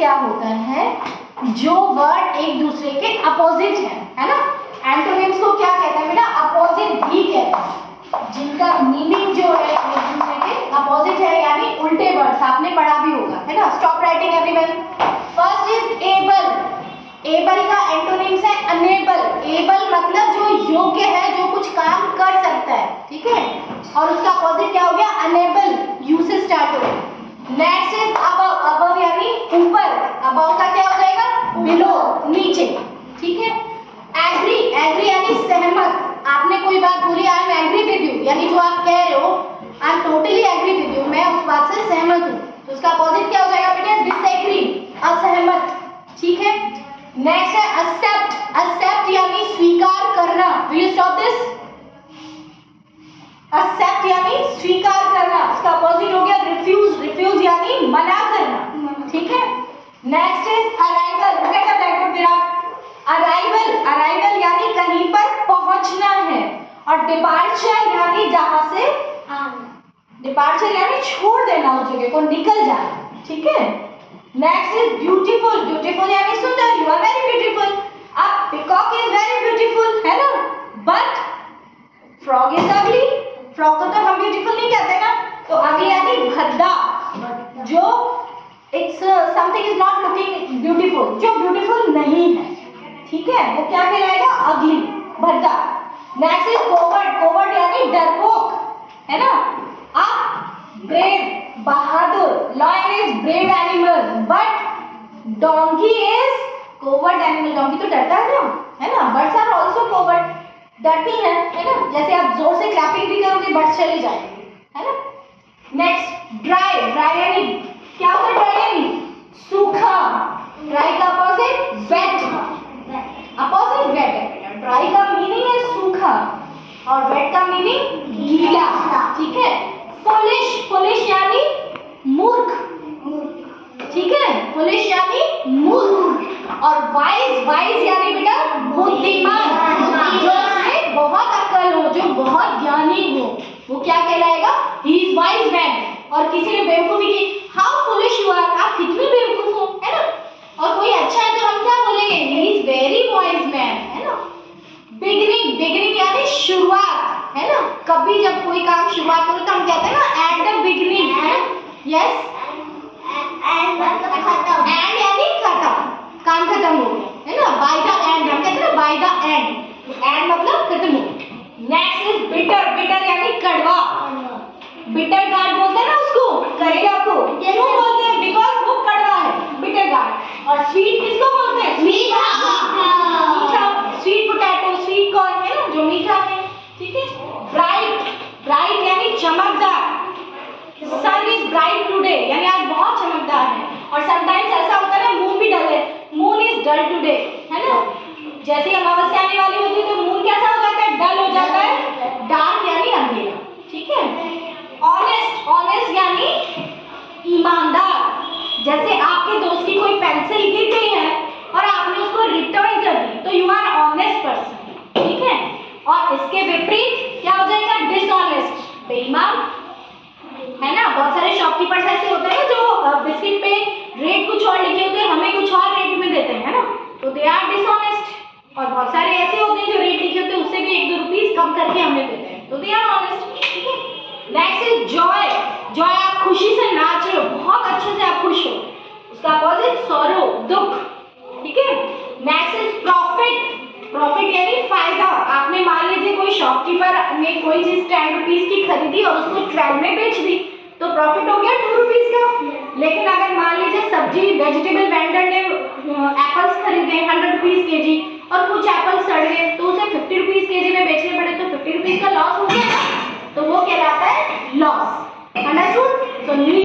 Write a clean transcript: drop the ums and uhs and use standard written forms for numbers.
क्या होता है, जो वर्ड एक दूसरे के अपोजिट है ना, एंटोनिम्स को क्या कहते हैं बेटा, अपोजिट भी कहते हैं, जिनका मीनिंग जो है एक दूसरे के अपोजिट है, यानी उल्टे वर्ड्स, आपने पढ़ा भी होगा, है ना। Stop writing everyone. First is able. Able का एंटोनिम्स है अनेबल। एबल मतलब जो योग्य है, जो कुछ काम कर सकता है, ठीक है, और उसका अपोजिट क्या हो गया, अनेबल, यू से स्टार्ट हो गया। Next is above. अबव यानी ऊपर, अबव का क्या हो जाएगा, बिलो, नीचे, ठीक है। एग्री। एग्री यानी सहमत, आपने कोई बात बोली, I am agree with you, यानी जो आप कह रहे हो I am totally agree with you, मैं उस बात से सहमत हूँ, तो उसका अपोजिट क्या हो जाएगा बेटा, डिसएग्री, असहमत, ठीक है। नेक्स्ट है एक्सेप्ट। एक्सेप्ट यानी स्वीकार करना। Will you stop this? Accept यानी स्वीकार करना, उसका अपोजिट हो गया रिफ्यूज। रिफ्यूज यानी मना करना, ठीक है। Next is arrival. Look at the black board Virat. Arrival. Arrival यानी कहीं पर पहुंचना है, और डिपार्चर यानी जहां से आना। डिपार्चर यानी छोड़ देना उस जगह को, निकल जाना, ठीक है। Next is beautiful. ब्यूटीफुल यानी सुंदर, यू आर वेरी ब्यूटीफुल। अब पीकॉक इज वेरी ब्यूटीफुल, है ना, बट फ्रॉग इज अगली। फ्रॉग को तो हम ब्यूटीफुल नहीं कहते ना, तो अगली यानी भद्दा, जो it's something is not looking beautiful, जो ब्यूटीफुल नहीं है, ठीक है, वो क्या कहलाएगा, अगली, भद्दा। Next is coward. कोवर्ड यानी डरपोक, है ना। अब brave, Bahadur. Lion is brave animal, but donkey is coward animal. Donkey तो डरता है ना, बर्ड्स आर आल्सो कोवर्ड, डरती है ना, जैसे आप जोर से क्लैपिंग भी करोगे बर्ड्स चले जाएंगे, है ना। Next dry. ड्राई यानी क्या होता है, ड्राई यानी सूखा। ड्राई का अपोजिट वेट, अपोजिट वेट है। ड्राई का मीनिंग है सूखा, और वेट का मीनिंग गीला, ठीक है। फुलिश। फुलिश यानी मूर्ख, ठीक है, फुलिश यानी मूर्ख। और वाइज। वाइज यानी बेटा बुद्धिमान, जो उसमें बहुत अक्ल हो, जो बहुत ज्ञानी हो, वो क्या कहलाएगा, ही इज वाइज मैन। और किसी ने बेवकूफी की, हाउ फुलिश यू आर, आप कितने बेवकूफ हो, है ना। और कोई अच्छा है तो हम क्या बोलेंगे, he is very wise man, है ना। बिगिनिंग। बिगिनिंग यानी शुरुआत, है ना, कभी जब कोई काम शुरुआत करो तो हम कहते हैं ना एट द बिगिनिंग, है ना। यस, एंड यानी खत्म, काम खत्म हो गया, है ना, बाय द एंड, हम कहते हैं ना बाय द एंड, एंड मतलब खत्म हो गया। Next is bitter. बिटर यानी कड़वा। बिटर गार्ड बोलते हैं ना उसको, करेला को, क्यों बोलते हैं, बिकॉज वो कड़वा है, बिटर गार्ड। और स्वीट किसको बोलते हैं, मीठा। मीठा, स्वीट पोटैटो, स्वीट कॉर्न, है ना, जो मीठा है, ठीक है। ब्राइट। ब्राइट यानी चमकदार। सन इज ब्राइट टुडे, यानी आज बहुत चमकदार है। और समटाइम्स ऐसा होता है ना, मून भी डल है, मून इज डल टुडे, है ना। जैसे अमावस्या आने वाली होती है तो मून कैसा हो जाता है, डल हो जाता है, डार्क यानी अंधेरा, ठीक है। ऑनेस्ट। ऑनेस्ट यानी ईमानदार। जैसे आपके दोस्त की कोई पेंसिल गिर गई है और आपने उसको रिटर्न कर दी, तो यू आर ऑनेस्ट पर्सन, ठीक है। और इसके विपरीत क्या हो जाएगा, डिसऑनेस्ट, बेईमान, है ना। बहुत सारे शॉपकीपर्स ऐसे होते हैं जो बिस्किट पे रेट कुछ और लिखे होते हैं, हमें कुछ और रेट में देते हैं, है ना, तो दे आर डिसऑनेस्ट। और बहुत सारे ऐसे होते हैं जो रेट लिखे होते हैं उससे भी 1-2 रुपीस कम करके हमें देते हैं, तो दे आर ऑनेस्ट, ठीक है। Next is Joy. जॉय आप खुशी से नाच रहे हो, बहुत अच्छे से आप खुश हो, उसका अपोजिट सॉरो, दुख, ठीक है। Next is profit. प्रॉफिट यानी फायदा। आपने मान लीजिए कोई शॉपकीपर ने कोई चीज 10 रुपीस की खरीदी और उसको 12 में बेच दी, तो प्रॉफिट हो गया 2 रुपीस का। लेकिन अगर मान लीजिए सब्जी वेजिटेबल वेंडर ने एप्पल्स खरीदे 100 रुपीस केजी और कुछ एप्पल सड़